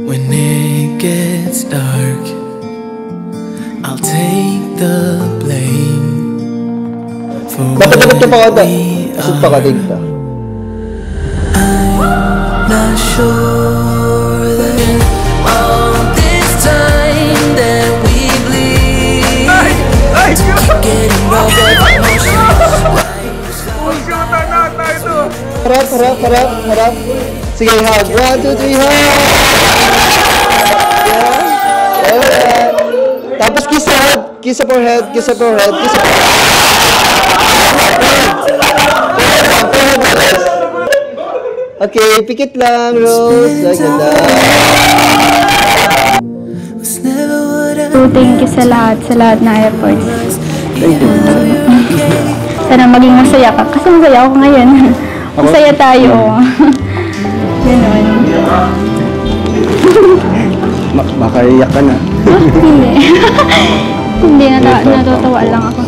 When it gets dark, I'll take the blame for what we are. I'm not sure that all this time that we bleed to keep getting robbed of emotions. Harap. Sige, hug. 1, 2, 3, hug! Yeah. Tapos kiss sa head. Kiss sa forehead. Okay, pikit lang, Rose. Ganda. So, thank you sa lahat na efforts. Thank you. Sana maging masaya ka. Kasi masaya ako ngayon. Masaya tayo. Ganun. Makaiyak ka na. Hindi. Hindi, natutuwa lang ako.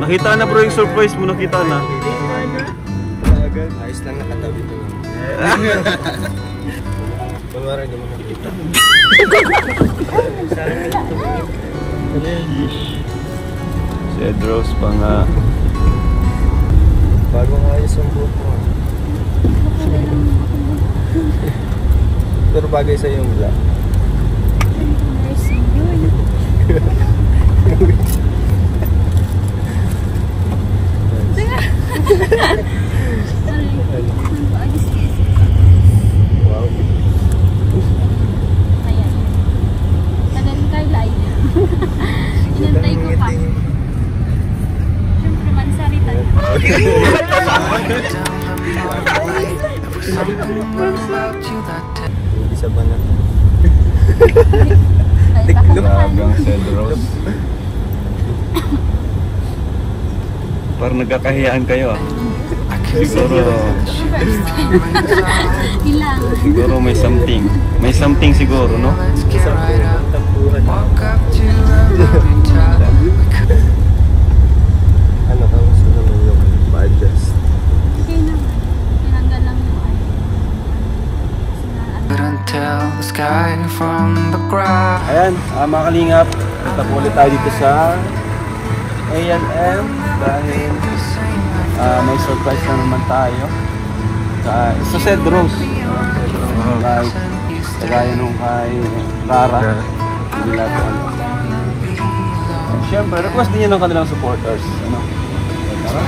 Nakita na bro yung surprise mo, nakita na. Ayos lang nakatabi ko. Kunwari hindi mo nakikita. Si Edros pa nga. Bagong ayos ang buhok mo. Pero bagay sa yung black. Wow. Ayan. Tagal kay Lai. Inantay ko pa. Siyempre, mansarita. Isa ba na? Gragang Cedros. Parang nagkakahiyaan kayo ah. Siguro may something. May something siguro, no? Ano ka gusto naman yung podcast? Okay naman. Tinanggal lang yung ay. Ayan, mga kalingap. Punta po ulit tayo dito sa A&M dahil may surprise na naman tayo sa Cedros. Kagaya nung kay Rara. Hindi natin ano. Siyempre, request din yun ng kanilang supporters. Ano? Tara.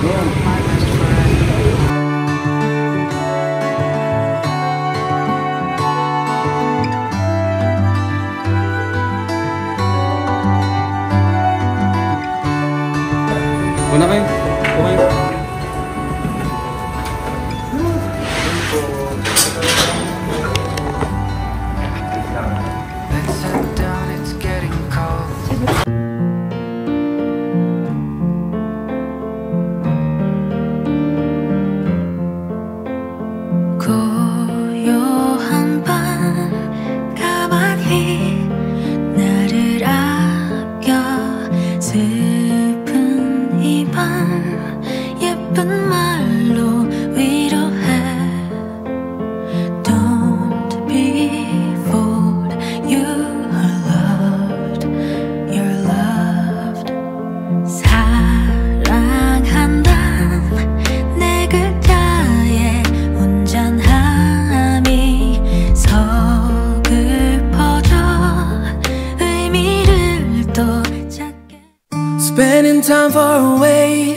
Ayan. Una kayo. Okay. 고요한 밤 가만히 나를 아껴 슬픈 이 밤 예쁜 말로 위로해 Don't be fooled You are loved You're loved 사랑한다 내 글자에 온전함이 서글퍼져 의미를 또 찾게 Spending time far away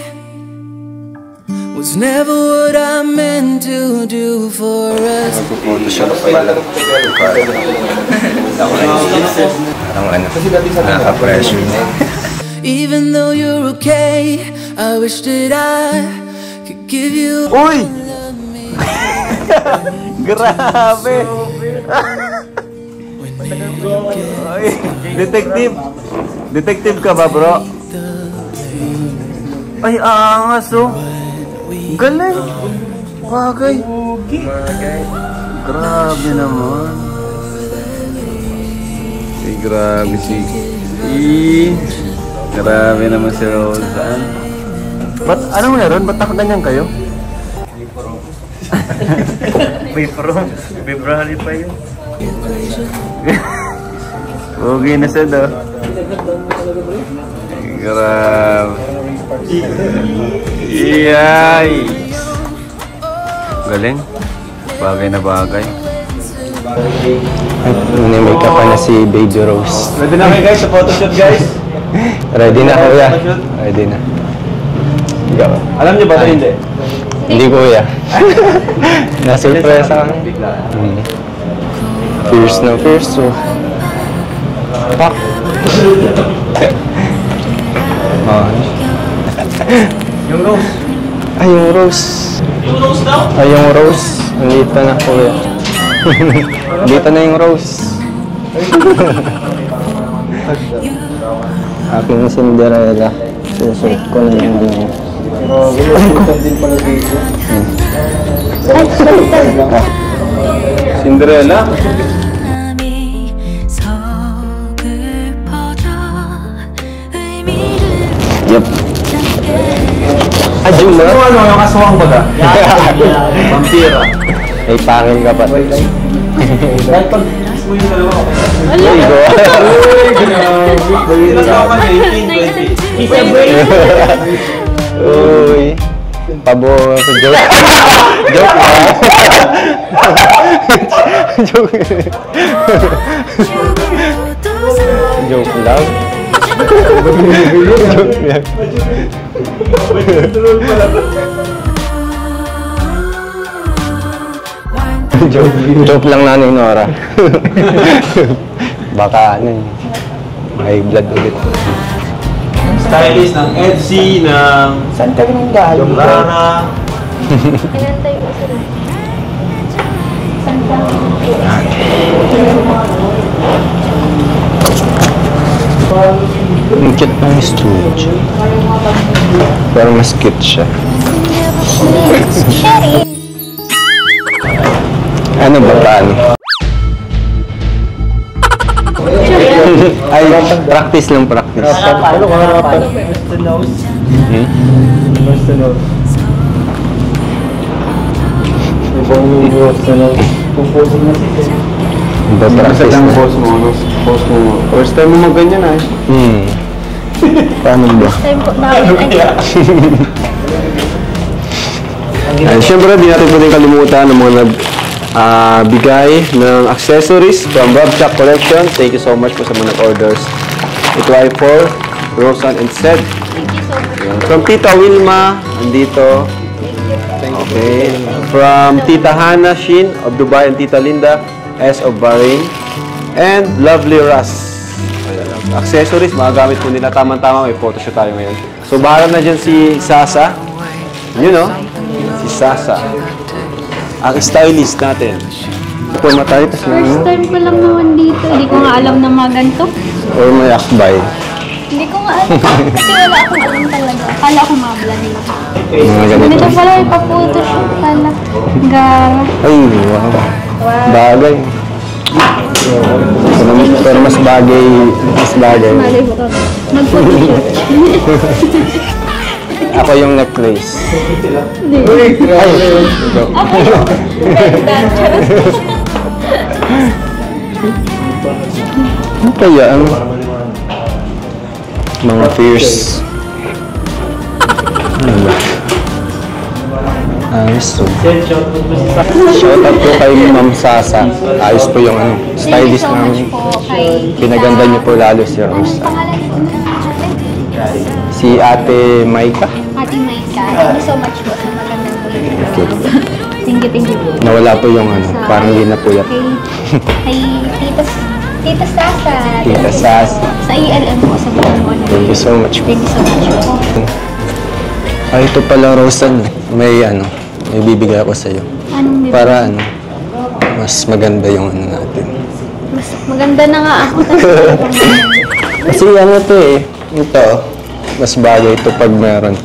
was never what I meant to do for us. Photoshop pa yun lang. Parang nakaka-pressure na. Even though you're okay, I wish that I could give you Uy! Grabe! Detective! Detective ka ba, bro? Ay, angas oh. Galing. Bagay. Grabe naman. Ay, grabe si... Grabe naman si Rosan. Ba't, anong meron? Ba't nakaganyan kayo? February pa yun. Okay na siya daw. Grabe. Iyay! Galing. Bagay na bagay. Nag-make up pa na si Baby Rose. Ready na kayo guys sa photoshoot guys? Ready na kuya. Ready na. Alam niyo ba ito hindi? Hindi kuya. Nasurpresa ka. Fierce na fierce. So. Pak. Yung rose. Ay, yung rose. Yung rose daw? Ay, yung rose. Nandito na kuya. Dito na yung rose. Aking Cinderella. Susuot ko na yung ano. Cinderella? Yep. Adyo na? Ano yung aswang ba ka? Vampira. Ay, pangin ka pa. Dahil pag mo yung dalawa ako. Ay, go. Uy, grabe. 18, 20. Uy. Pabor. Joke. Joke lang. Joke. Joke lang. Joke lang. Joke lang Nanay Nora. Baka ano yun. May blood ulit. Stylist ng Etsy, ng... Saan ka nang galing? Jomrana. Pinantay ko sila. Saan ka? Ang cute ng studio. Pero mas cute siya. Ano ba paano? Ay, practice lang, practice. Paano ka harapan? Nose to nose. Nose to nose. Ibang nose to nose. Composing na siya. Ba, practice lang na. boss mo. First time mo mag-ganyan ay. Paano ba? Time po namin. Siyempre, di natin pwedeng kalimutan ng mga bigay ng accessories from Rob Chuck Collection. Thank you so much po sa mga nag-orders. Ito ay for Rosan and Sed. Thank you so much. From Tita Wilma, andito. Okay. From Tita Hannah Shin of Dubai and Tita Linda S of Bahrain. And Lovely Russ. Accessories, magagamit po nila. Tama-tama, may photoshoot tayo ngayon. So, bahala na dyan si Sasa. You know, si Sasa. Ang stylist natin. Puma tayo, tapos First time ko lang naman dito. Hindi ko nga alam na mga ganito. or may akbay. Hindi ko nga alam. Kasi wala akong alam talaga. Akala ko mabla nila. Mga ganito. Ganito pala may pa-photoshoot pala. Gara. Ay, wow. Bagay. Pero mas bagay. Malay mo ka. Mag-photoshoot. Ako yung necklace. Hindi. Ay, joke. Ako yun. Ano kaya ang mga fierce? Ano ba? Ayos to. Shoutout po kay Ma'am Sasa. Ayos po yung ano, stylist namin. Pinaganda niyo po lalo si Rosa. Pangalan po na Si Ate Maika. Ate Maika. Thank you so much po sa magandang po. Thank you. Nawala po yung ano, parang hindi na puyat. Kay Tita Sasa. Tita Sasa. Sa ILM po sa Buwan. Thank you so much po. Thank you so much po. Ay, ito pala Rosan. May ano, may bibigay ako sa'yo. Anong bibig? Para ano, mas maganda yung ano natin. Mas maganda na nga ako. Kasi ano to eh, ito, mas bagay ito pag meron.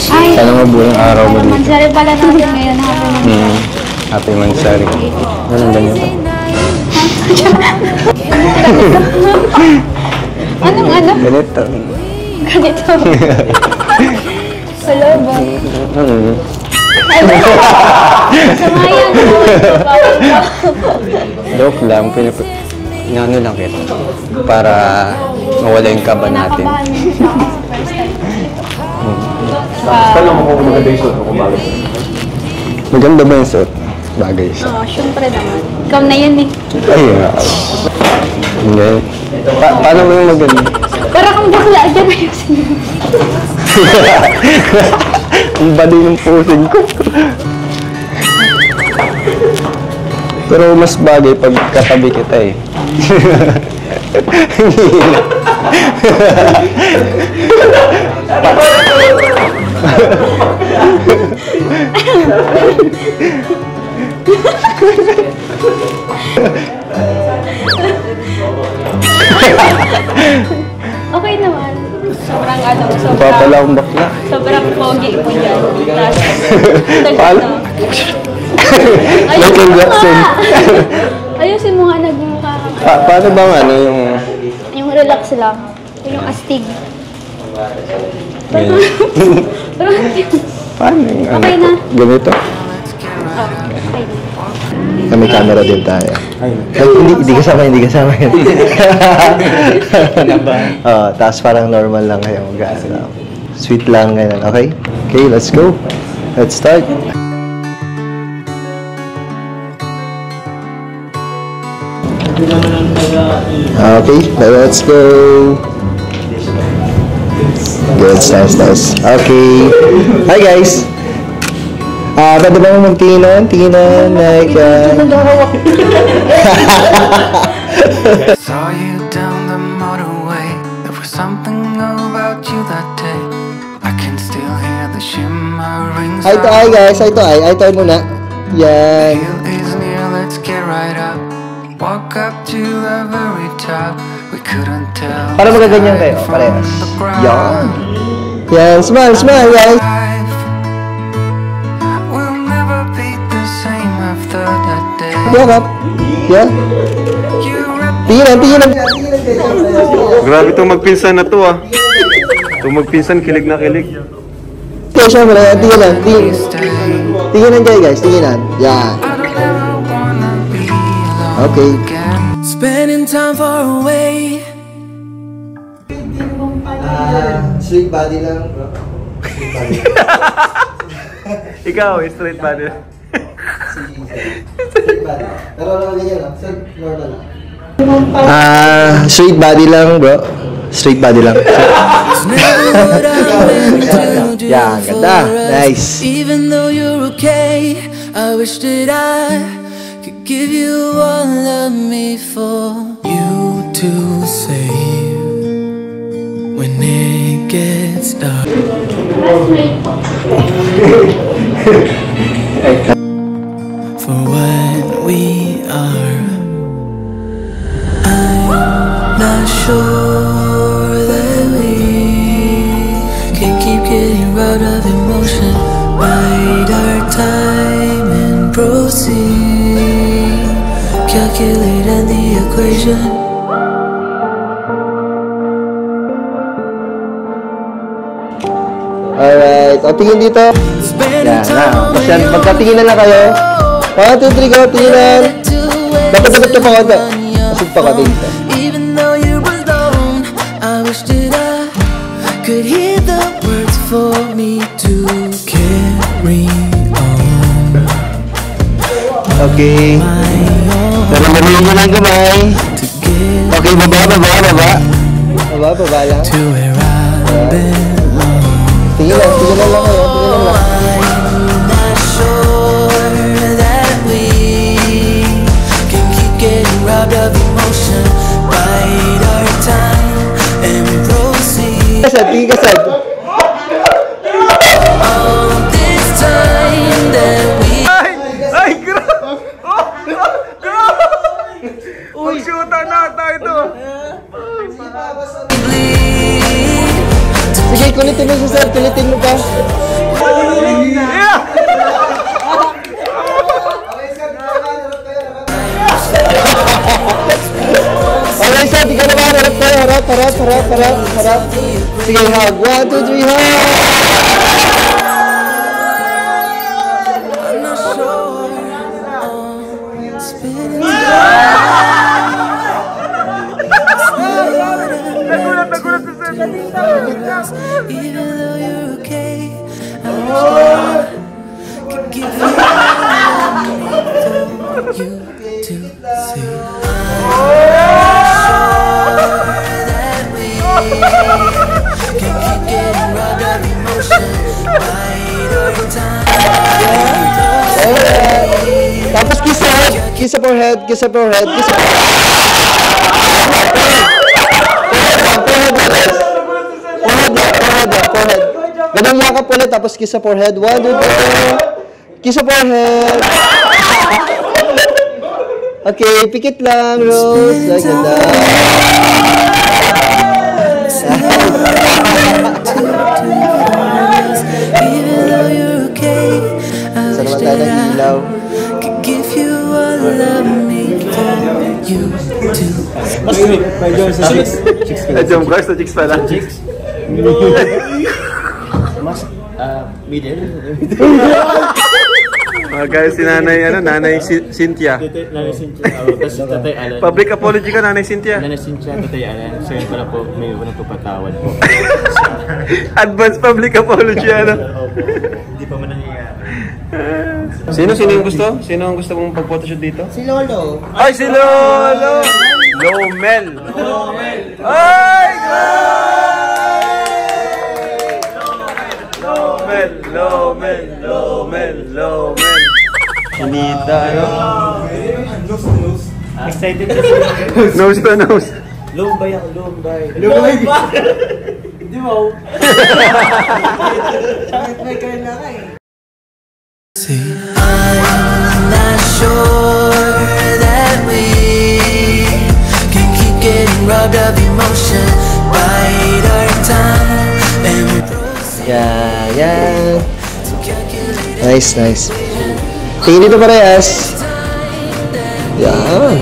Ay, Sana mabuhay ang araw mo dito. mansari pala natin ngayon. Happy Mansari. Anong ganito? Anong ano? Ganito. Ganito. Hello ba? Ay, sama yan. Joke lang. Inano lang kita. Para mawala yung kaba natin. Nakabahan mo siya kasi first time. Tanong mo kung maganda yung suot mo kung bagay. Maganda ba yung suot? Bagay siya. Oo, syempre naman. Ikaw na yan eh. Ay, nga. Hindi. Paano mo yung maganda? Para kang bakla dyan ayusin mo. Ang bali ng pusing ko. Pero mas bagay pag katabi kita eh. Okay naman. Sobrang ano, Papala akong bakla. sobrang pogi po yan. Paano? Michael Jackson. Ayusin mo nga nagmumukha ka. Paano bang ano yung... Yung relax lang. Yung astig. Ganyan. Paano yung ano? Okay na. Ganito? Okay na. May camera din tayo. Ay, hindi kasama yun. Tapos parang normal lang kayo. Sweet lang ganyan. Okay? Okay, let's go. Let's start. Okay, let's go. Good, nice. Okay. Hi guys. Pwede ba mong magtingin like... Saw you down the motorway. There was something about you that day. I can still hear the shimmering Hi to hi guys. Hi to hi muna. Yan. hill is near, let's get right up. Walk up to the very top. We couldn't tell. Para magaganyan kayo, parehas. Yan. Yan, smile guys. We'll never be the same after that day. Yan, yan. You Tingnan. Grabe itong magpinsan na to ah. Itong magpinsan, kilig na kilig. Okay, syempre, tingnan. Tingnan kayo guys, tingnan. Yan. Okay. spending time far away. Sweet body lang, bro. Ikaw, straight body. Sweet body. Pero ganyan lang. Normal lang. Sweet body lang, bro. Straight body lang. Yan, ganda. Nice. Even though you're okay, I wish that I could give you all of me for you to save when it gets dark. For what we are, I'm not sure that we can keep getting out of emotion. Bide our time and proceed. Calculate in the equation. Alright. O, tingin dito. Yan, na. Basta magkatingin na lang kayo. 1, 2, 3, go. Tingnan. Dapat ka pa konti. Masig pa konti dito. Even though you're alone, I wish that I could hear the words for me to carry on. Okay. Nararamdaman mo lang kamay. Okay, baba lang. To where I belong. Tingin lang kayo. I'm not sure that we can keep getting robbed of emotion. Bide our time and proceed. Tingin kasad. All this time that we Ay, grabe! Oh, grabe! Mag-shoota na tayo ito! kulitin mo si Sir. Kulitin mo pa. Okay, Sir. Di ka naman. Harap tayo. Harap. Sige, hug. 1, 2, 3, hug! Even though you're okay, I wish I could give you you to see. That we can keep getting robbed of emotion. Bide our time. Tapos kiss sa head. Kiss sa forehead. Kiss sa forehead. Kiss sa forehead. Ganang yakap ulit, tapos kiss sa forehead. 1, 2, 3. Kiss sa forehead. Okay, pikit lang, Rose. Ay, ganda. Sa naman tayo ng ilaw. Mas sweet. Jump guys, na chicks pala. Mas, middle. Guys, si Nanay Cynthia. Nanay Cynthia. Tapos Tatay Alan. Public apology ka, Nanay Cynthia. Nanay Cynthia, Tatay Alan. So yun pala po, may unang pagpatawad po. Advance public apology, ano? Hindi pa man nangyayari. Sino yung gusto? Sino ang gusto mong pag-photoshoot dito? Si Lolo. Ay, si Lolo! Lomel! Ay, Lomel! Anita, ano? Excited Nose to nose. Lumbay ako, lumbay. Hindi mo. May kailangan eh. I'm not sure that we can keep getting robbed of emotion. Bide our time and we proceed. Yan. Nice. Tingin dito parehas. Yan.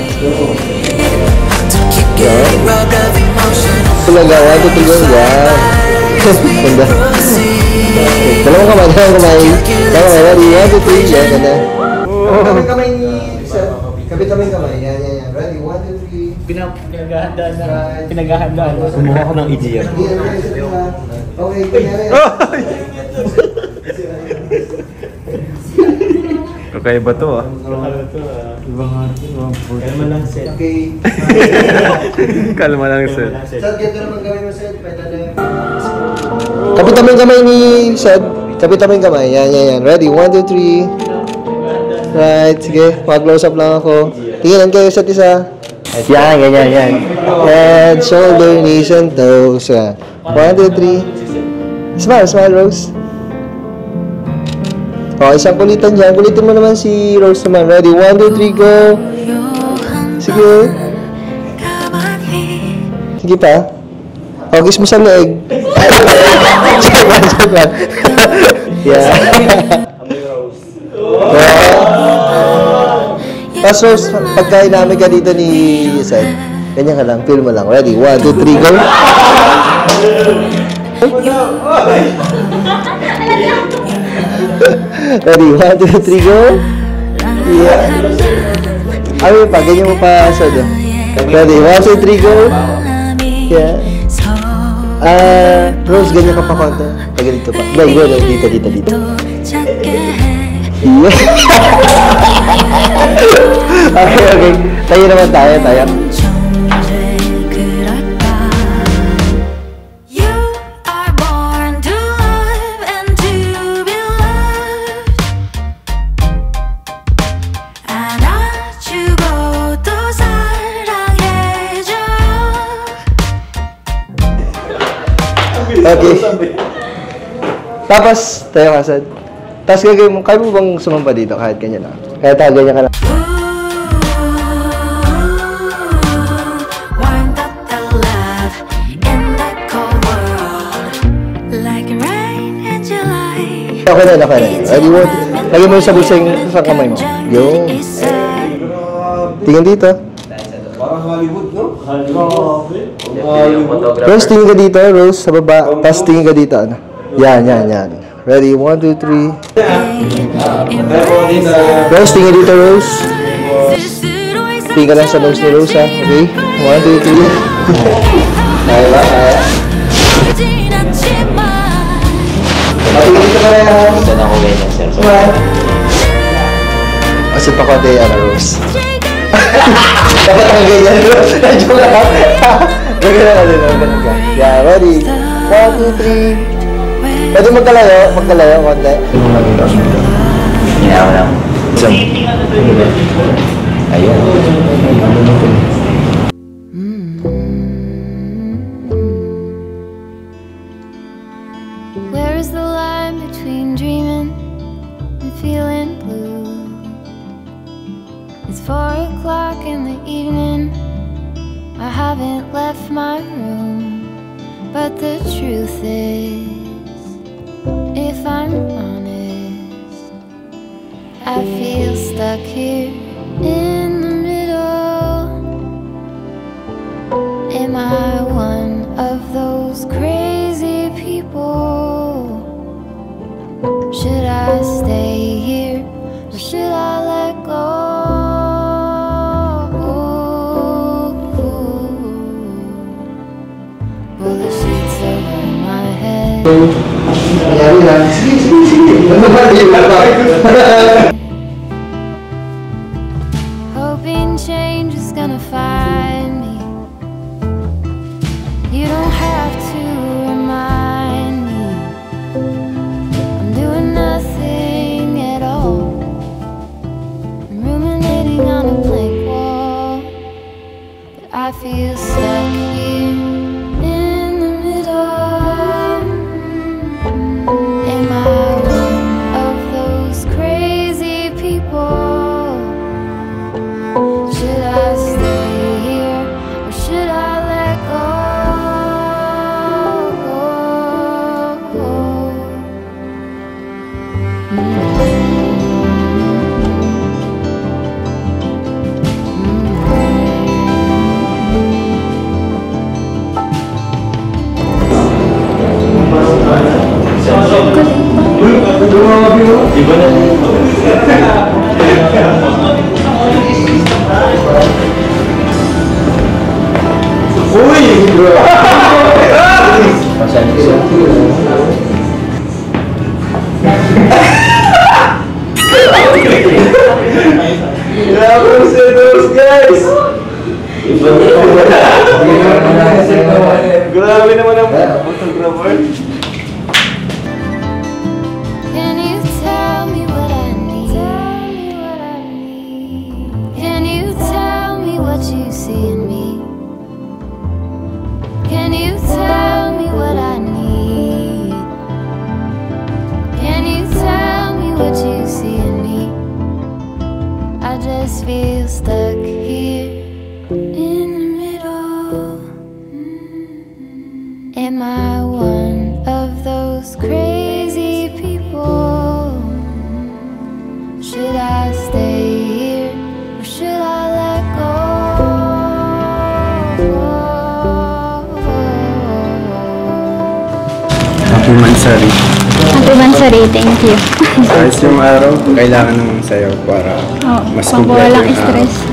Keep getting robbed of emotion. Talaga, 1, 2, 3, go. Yan. Ganda. Dalawang kamay. Ready? 1, 2, 3. Yan, ganda. Kabit kamay ni Sir. Kabit kamay. Yan. Ready? 1, 2, 3. Pinaghahandaan. Sumuha ko ng EGM. Okay, kunyari. Kakaiba to, ah. Kalma lang, Seth. Okay. Kalma lang, sir. Sir, ganito naman gawin mo, Sir. Kapit naman kamay ni Sir. Kapit naman kamay. Yan. Ready? 1, 2, 3. Right. Sige. Mag-close up lang ako. Tingnan kayo isa't isa. Yan. Head, shoulder, knees, and toes. 1, 2, 3. Smile, Rose. Isang kulitan dyan. Kulitin mo naman si Rose naman. Ready? 1, 2, 3, go. Sige. Sige pa. Kiss mo sa leeg. Joke lang. Yeah. Tapos Rose, pagka inamin ka dito ni Seth, ganyan ka lang. Feel mo lang. Ready? 1, 2, 3, go. Ready? 1, 2, 3, go. Yeah. Ay, pa. Ganyan mo pa, Seth. Ready? 1, 2, 3, go. Yeah. Rose, ganyan ka pa konti. Taga dito pa. Go. Dito. Yeah. Okay. Tayo naman tayo. Okay. Tapos, tayo ka, Seth. Tapos gagawin mo, kaya mo bang sumamba dito kahit ganyan lang? Kahit ganyan ka lang. Okay na, okay na. Ready, one. Lagyan mo yung sa bulsa yung sa kamay mo. Yung. Tingin dito. Parang Hollywood, no? Rose, tingin ka dito. Rose, sa baba. Tapos tingin ka dito. Ano? Yan. Ready, 1, 2, 3. Rose, tingin dito, Rose. Tingin ka lang sa nose ni Rose, ha? Okay? 1, 2, 3. Kaya ba? Kaya? Tingin dito ka rin, ha? Saan ako ganyan, sir? Kasi pa ko day, Rose. Dapat ang ganyan, Rose. Nadyo ka. Ganyan ka din, ganyan ka. Yeah, ready? 1, 2, 3. Pwede magkalayo, konti. Hinawa lang. Ayun. Where is the line between dreaming and feeling blue? It's 4 o'clock in the evening. I haven't left my room, but the truth is, if I'm honest, I feel stuck here in the middle. Am I one of those crazy people? Should I stay here or should I let go? Well, the sheets over my head. Hoping change is gonna find me. You don't have to remind me. I'm doing nothing at all. I'm ruminating on a blank wall, but I feel stuck here in the middle. Am I one of those crazy people? Should I stay here or should I let go? Grabe naman ang photographer. Can you tell me what I need? Can you tell me what you see in me? Can you tell me what I need? Can you tell me what you see in me? I just feel stuck here in the middle. Am I one of those crazy people? Should I stay here or should I let go? Happy Mansari. Happy Mansari, thank you. Ayos yung araw, kailangan ng sayo para mas pangkuha lang stress.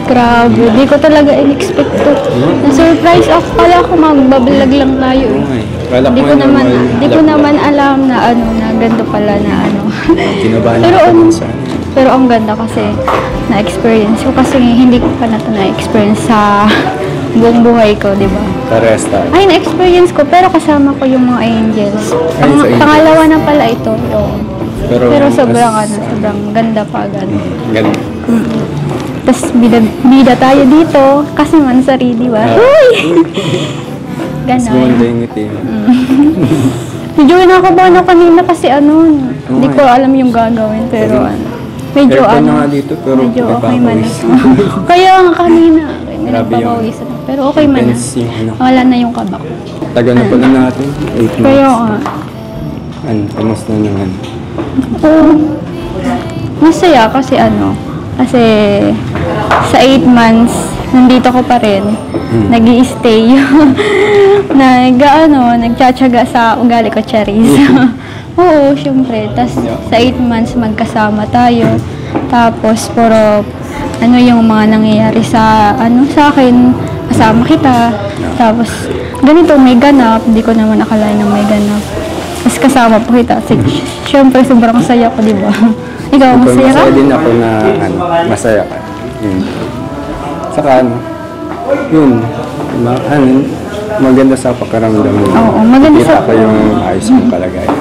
Grabe, di ko talaga in-expect to. Na-surprise ako, pala ako magbabalag lang tayo eh. Di ko naman alam na ano, na ganito pala na ano. Pero ang ganda kasi na-experience ko kasi hindi ko pa na ito na-experience sa buong buhay ko, di ba? Parehas tayo. Ay, na-experience ko, pero kasama ko yung mga angels. Pangalawa na pala ito. Pero sobrang ganda pa agad. Ganda. Tapos bida tayo dito, kasi Mansari, di ba? Ganon. Maganda yung ngiti. Medyo kinakabahan ako kanina kasi hindi ko alam yung gagawin, pero medyo Aircon na nga dito, pero medyo okay man. napapawis. Kaya nga kanina, may Grabe yun. nagpapawis. Pero okay man. Tense yung ano. Wala na yung kabak. Tagal na pala natin. 8 months. Kaya nga. Kamusta naman? Masaya kasi kasi sa 8 months, nandito ko pa rin. Nag-i-stay. Nagtsatsaga sa ugali ko, Charis. Oo, syempre. Tapos sa 8 months, magkasama tayo. Tapos, yung mga nangyayari sa akin, kasama kita. Tapos, ganito, may ganap. Hindi ko naman akalain na may ganap. Tapos kasama po kita. Syempre, sobrang saya ko, di ba? Ikaw, masaya ka? Masaya din ako na masaya ka. Saka maganda sa pakaramdam mo. Oo, maganda sa... Kita ko yung ayos mong kalagayan.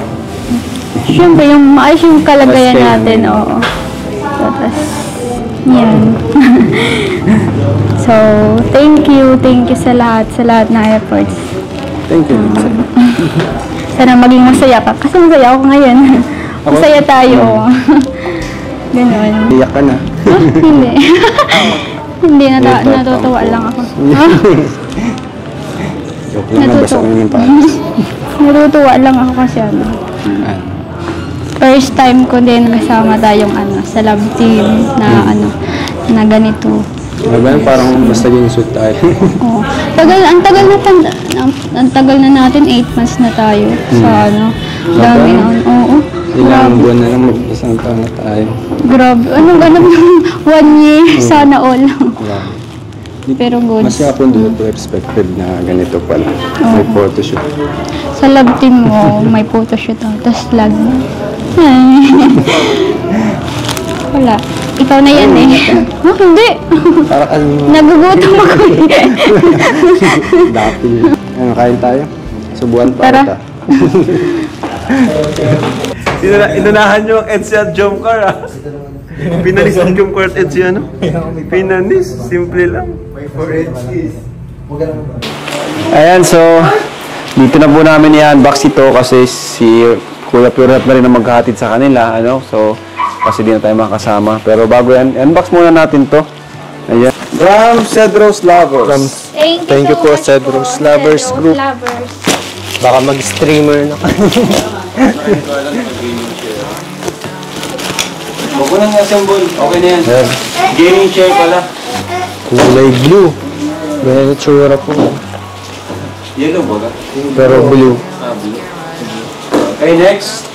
Siyempre, yung maayos yung kalagayan natin, oo. Tapos, yan. So, thank you sa lahat na efforts. Thank you. Sana maging masaya ka. Kasi masaya ako ngayon. Masaya tayo. Ganon. Iyak ka na. Hindi. Hindi, natutuwa lang ako. Joke lang, nabasa ko yung patas. Natutuwa lang ako kasi first time ko din kasama tayong sa love team na ganito. Parang basta yung suit tayo. Oo. Ang tagal na natin, 8 months na tayo. Sa dami na. Oo. Ilang buwan na lang mag-isang taon na tayo. Grabe. Anong ganap ng 1 year? Sana all. Pero good. Mas ako doon to expected na ganito pala. May photoshoot. Sa love team mo, may photoshoot. Tapos lag mo. Wala. Ikaw na yan eh. Hindi. Para Nagugutom ako eh. dapil. Kain tayo? Subuhan pa Tara. kita. Inunahan nyo ang Etsy at Jomcar Pinanis ang Jomcar at Etsy Pinanis, simple lang. Ayan, so dito na po namin i-unbox ito kasi si Kuya Purat na rin ang maghahatid sa kanila, so kasi di na tayo makasama. Pero bago yan, unbox muna natin to. Ayan. From Cedros Lovers. Thank you po, Cedros Lovers Group. Baka mag-streamer na. Huwag ko nang assemble. Okay na yan. Gaming chair pala. Kulay blue. Ganyan yung tsura po. Yellow ba? Pero blue. Blue. Okay, next.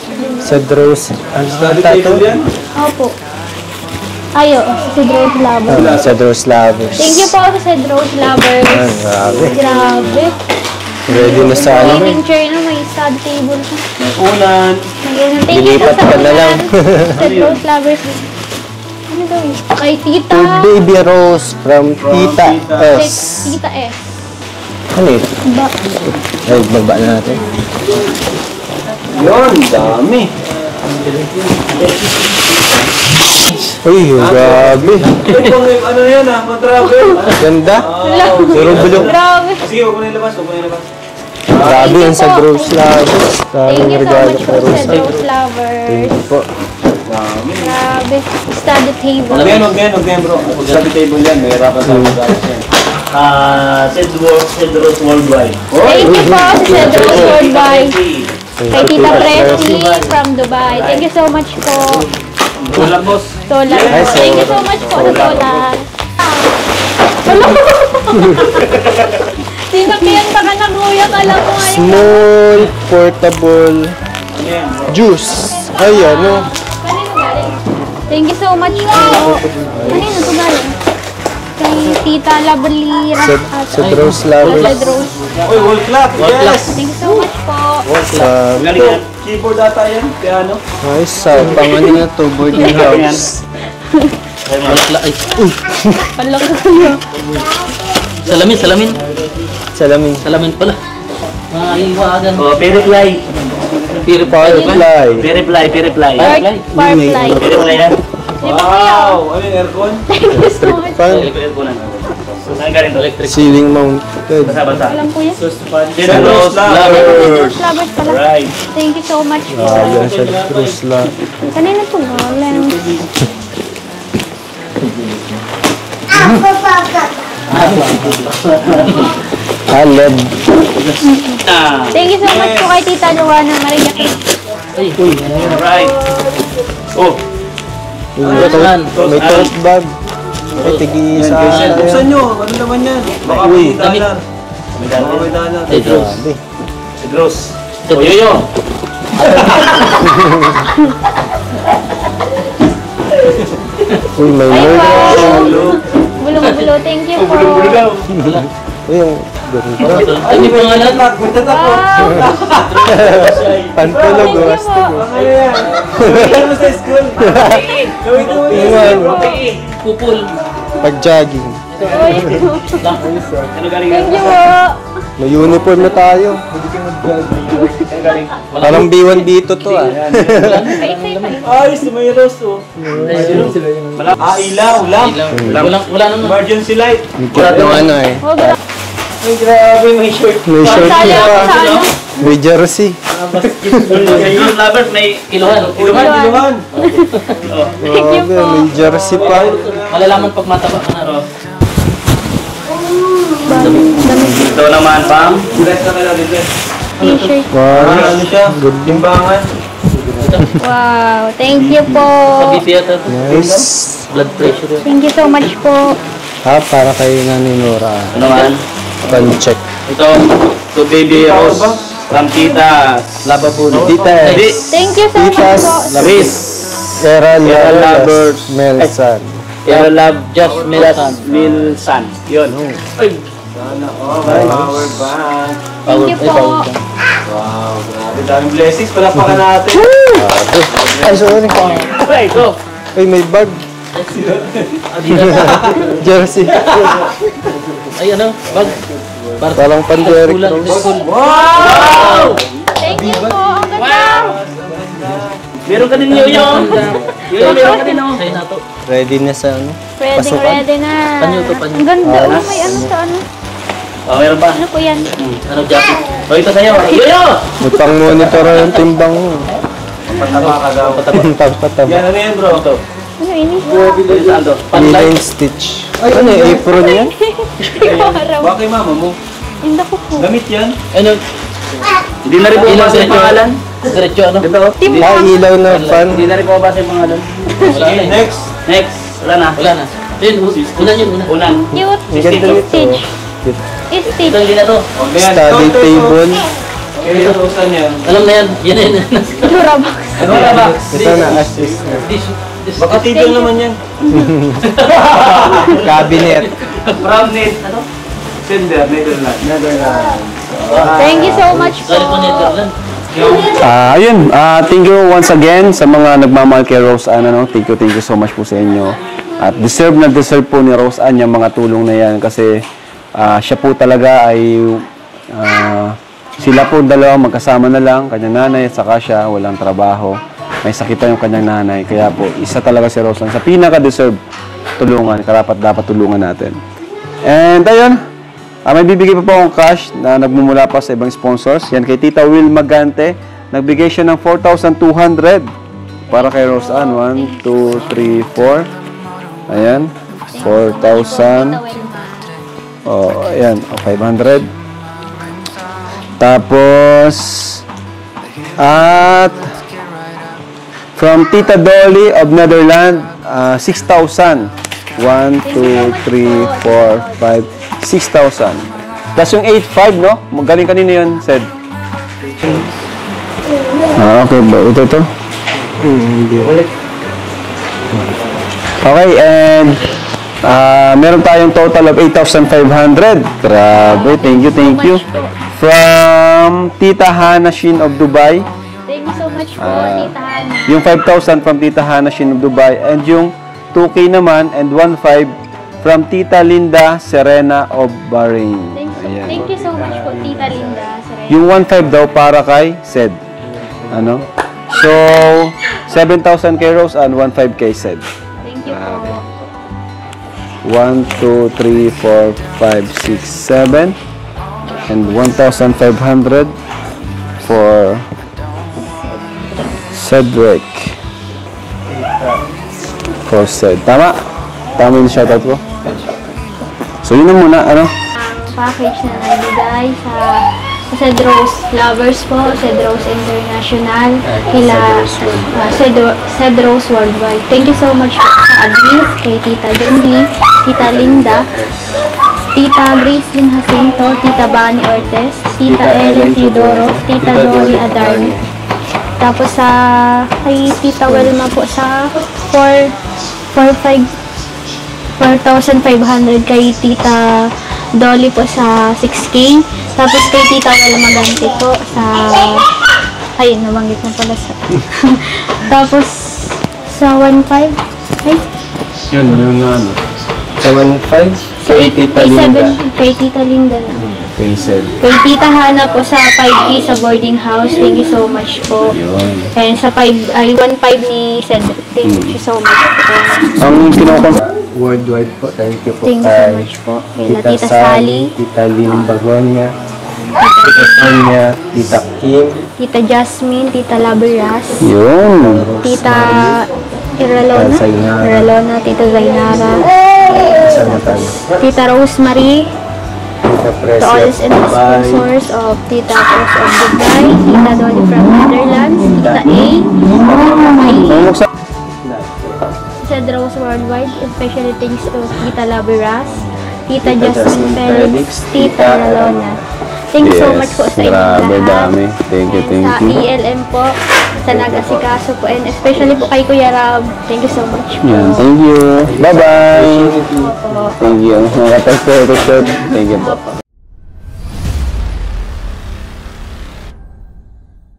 Cedros. Study table yan. Opo. Cedros Lovers. Cedros Lovers. Thank you po sa Cedros Lovers. Grabe. Grabe. Ready na sa Gaming chair na may study table. Ulan. Thank you po Dilipat sa ka na lang. Cedros Lovers. Ano daw yun? Kay Tita. Baby Rose from Tita S. Tita S. Ano ito? Ba? Ay, baba na natin. Yun, dami. Uy, grabe. Ano yan mag-travel. Ganda. Pero blue. Grabe. Sige, huwag mo na ilabas, huwag mo na ilabas. Grabe yan sa Cedros Lovers. Thank you so regalo much kay po Rose. sa Cedros Lovers. Thank you po. Grabe. Study table. Huwag yan bro. Study table yan, may hirapan sa mag-ayos yan. Cedros Worldwide. Thank you po sa Cedros Worldwide. Kay Tita Presley from Dubai. Thank you so much po. Ulan, boss. Tola. Thank you so much po sa Tola. Sinakyan pa ka na kuya, kala ko ngayon. Small portable juice. Ay, ano? Kanino galing? Thank you so much po. Kanino to galing? Kay Tita Lovely Cedros Lovers. Cedros. Uy, wall clock. Yes. Thank you so much po. Galing yan. Keyboard data yan. Piano. Ay, sa pangalan na to, boarding house. Kala ko kuya. Salamin pala. Maiwagan. Oh, Periply. Firefly. Periply. Firefly. Periply yan. Wow! Ano yung aircon? Thank you so much. Fan. Saan galing to? Electric. Ceiling mounted. Basa. Alam ko yan. Cedros Lovers. Lovers pala. Right. Thank you so much po. Grabe, Cedros Lovers. Kanina to galing. Aled. Thank you so much po kay Tita Luana Maria. Alright. Oh. May tote bag. May tigi sa... Buksan nyo, ano naman yan? Baka may dollar. Baka may dollar. Gross. Yoyo. Uy, may Ay, merch. wow! Bulong-bulo, thank you po. Uy, yung ganito. Ano yung pangalan? Wow! Pantulog, Thank you wastig. po. Gawin mo sa school. Gawin mo Kupul. Pag-jogging. Uy, Ano galing? thank you po. May uniform na tayo. Parang B1 dito to ah. Ay, sumayros oh. Ilaw, lamp. Wala naman. Emergency light. Yung ano eh. Oh, grabe. Ay, grabe, may shirt. May shirt Sali ako pa. sa ano? May jersey. Yung lovers may kiluhan. Iluhan. Thank you Grabe, po. may jersey pa. Malalaman pag mataba ka na, Ro. Ito naman, Pam. T-shirt. Wow. Ano siya? Timbangan. Wow, thank you po. Sa BP ata. Nice. Blood pressure. Thank you so much po. Para kayo na ni Nora. Ano man? Pan-check. Ito, to baby Rose from Tita. Lababo. Titas. Thank you so much Titas. po. Riz. Era Lovers. Melsan. Kaya love just Milsan. Yun. Ay. Power bank. Thank you po. Wow, grabe. Daming blessings. Palapakan natin. Ay, sorry. Ay, ito. Ay, may bag. Jersey. Ay, ano? Bag. Parang pan-Derek Kulang. Rose. Wow! Thank you po. Ang ganda. Meron ka din yoyo. Yoyo, meron ka din oh. Sa'yo na to. Ready na sa ano? Ready na. Panyo to, panyo. Ang ganda. Oh, may ano sa ano. Oh, meron pa. Ano po yan? Ano, jacket? Oh, ito sa'yo. Yoyo! May pang-monitor yung timbang mo. Patama ka daw. Pagpataba. Yan, ano yan, bro? Ito. Ano ini? Saan to? Inline stitch. Ano yung apron yan? Araw. Bakit mama mo? Hindi ko po. Gamit yan? Ano? Hindi na rin po basa yung pangalan. Diretso ano? Ilaw na fan. Hindi na rin po basa yung pangalan. Wala na eh. Next. Next. Wala na. Wala na. Yun, unan yun, unan. Unan. Cute. Ang ganda nito. Stitch. Ito Stitch. hindi na to. Huwag na yan. Study table. Kaya tutusan yan. Alam na yan. Yan na yan. Durabox. Ano na ba? Ito na assist. Baka table naman yan. Cabinet. From net. Ano? Sender, Netherlands. Thank you so much po. Sorry po, Netherlands. Ayun, thank you once again sa mga nagmamahal kay Rose Ann. Ano? Thank you so much po sa inyo. At deserve na deserve po ni Rose Ann yung mga tulong na yan kasi siya po talaga ay sila po dalawa magkasama na lang, kanyang nanay at saka siya walang trabaho. May sakit pa yung kanyang nanay. Kaya po, isa talaga si Rose Ann sa pinaka-deserve tulungan. Karapat dapat tulungan natin. And ayun, may bibigay pa po akong cash na nagmumula pa sa ibang sponsors. Yan kay Tita Will Magante. Nagbigay siya ng 4,200 para kay Rose Ann. 1, 2, 3, 4. Ayan. 4,000. Oh, ayan. 500. Tapos, at from Tita Dolly of Netherlands, 6,000. 1, 2, 3, 4, 5, 6,000. Plus yung 8,500, no? Magaling kanina yun, said. Okay ba? Ito? Hindi. Okay, and meron tayong total of 8,500. Grabe, thank you. From Tita Hana Shin of Dubai. Thank you so much po, Tita Hana. Yung 5,000 from Tita Hana Shin of Dubai. And yung 2K naman and 1,500 from Tita Linda Serena of Bahrain. Thank you so much po, Tita Linda Serena. Yung 1,500 daw para kay Sed. Ano? So, 7,000 kay Rose and 1,500 kay Sed. Thank you po. 1, 2, 3, 4, 5, 6, 7. And 1,500 for Cedric. For Sed. Tama? Tama yung shoutout ko? So, yun na muna, ano? Ang package na nagbigay sa Cedros Lovers po, Cedros International, Cedros Worldwide. Thank you so much po sa Agnes, kay Tita Jundi, Tita Linda, Tita Gracelyn Jacinto, Tita Bani Ortez, Tita Ellen Teodoro, Tita Dory Adarne. Tapos kay Tita Welma po sa 4,500, kay Tita Dolly po sa 6K. Tapos kay Tita Welma Ganti po sa... Ay, nabanggit na pala sa... Tapos sa 1,500. Ay, Yun, yung ano. Sa 1.5? Kay Tita Linda. Kay Tita Linda na. Kay Sed. Kay Tita Hana po sa 5K sa boarding house. Thank you so much po. Yun. And sa 1.5 ni Cedric. Thank you so much po. Ang kinukom... Worldwide po. Thank you po. Thank you so much po. Kay Tita Sally, Tita Lynn Bagonia, Tita Sonia, Tita Kim, Tita Jasmine, Tita Laberas, Yun. Tita Iralona, Tita Zainara, sama tayo. Tita Rosemary, Tita to all Precia, and sponsors of Tita Rose of Dubai, Tita Dolly from Netherlands, Tita A, Cedros Worldwide, especially thanks to Tita Laberas, Tita Jasmine Felix, Tita Iralona. Thank you so much po sa inyo Grabe, lahat. dami. Thank you, thank Sa you. ELM po, sa nag-asikaso po, and especially po kay Kuya Rab. Thank you so much po. Yan, thank you. Bye-bye. Opo. Thank you. Mga kapag-photo shoot. Thank you po.